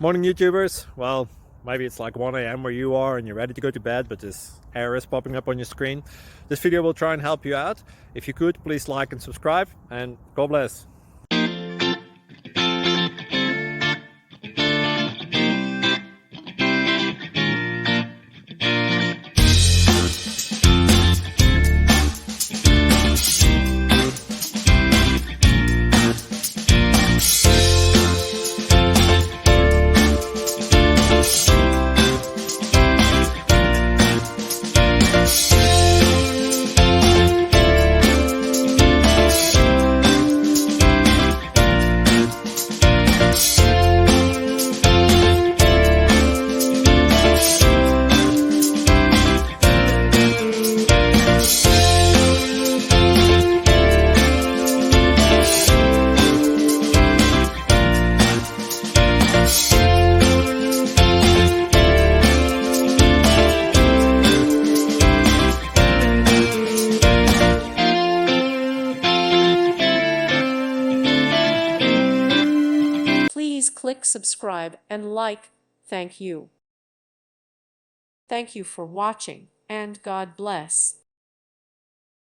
Morning YouTubers. Well, maybe it's like 1 a.m. where you are and you're ready to go to bed, but this error is popping up on your screen. This video will try and help you out. If you could, please like and subscribe, and God bless. Please click subscribe and like. Thank you. Thank you for watching, and God bless.